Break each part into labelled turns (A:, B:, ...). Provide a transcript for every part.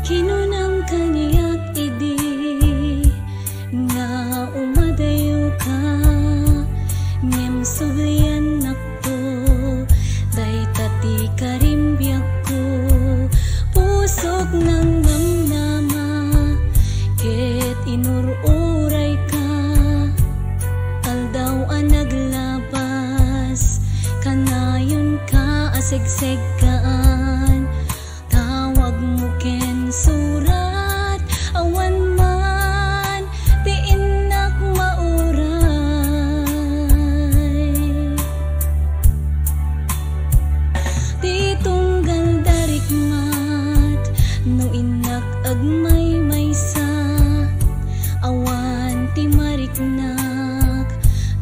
A: Kinunang kaniyak idi nga umadayo ka, ngem sublian nakto day tati karimbiyak ko, pusok ng namnama ket inururay ka, aldaw ang naglabas kanayon ka asegseg kaan, tawag mo ken surat awan man di inak mauray, di tunggal darikmat no inak agmay maysa, awan ti mariknak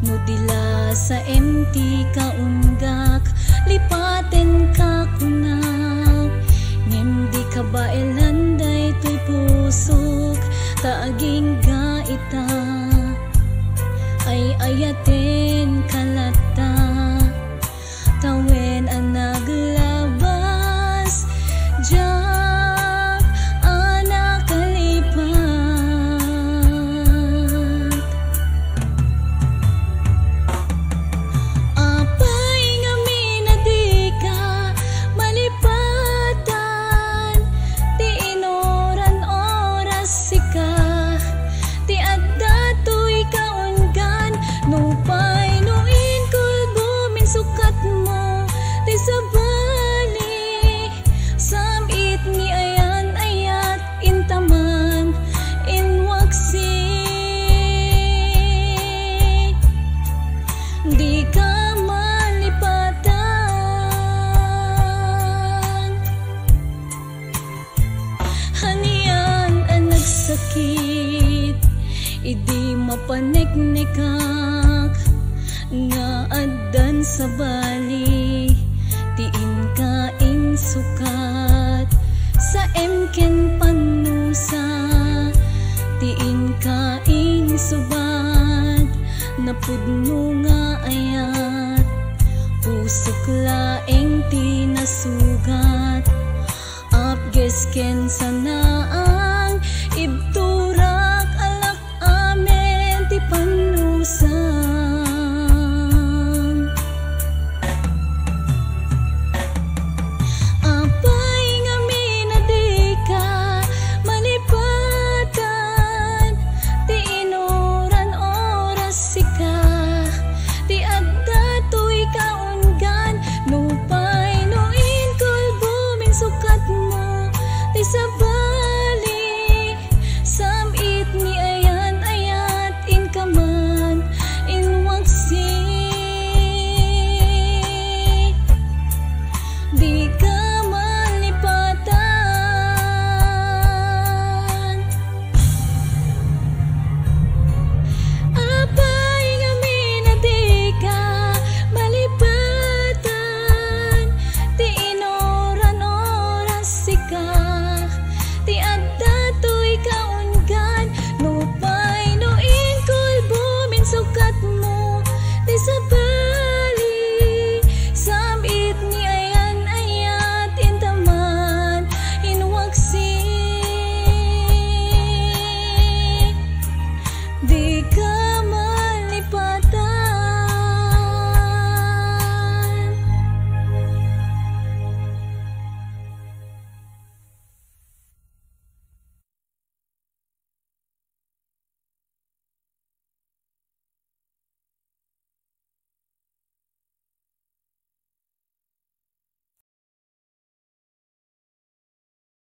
A: no dila sa empty kaunggak, lipaten ka kunak, ngem di ka baelan day to'y pusok, taaging gaita ay ayaten kalata, tawen ang naglabas jak anak kalipat, apay nga minadi ka malipatan, ti inoran oras sika, ti adda to'y kaunggan, no pay no inkul bumin sukat mo, ti sabali samit ni ayan ayat intaman inwaksi, di ka malipatan, hanian ang nagsakit idi mapaneknekak nga addan sa bali, tiin ka insukat sa emken panusa, tiin ka insubad napudno nga ayat, pusok laeng ti nasugat, apges ken sanaang ibturak alak amen ti panusang, apay nga minadi ka malipatan, ti inoran oras sika, ti adda to'y kaunggan, no pay no inkul bumin sukat mo, ti sabali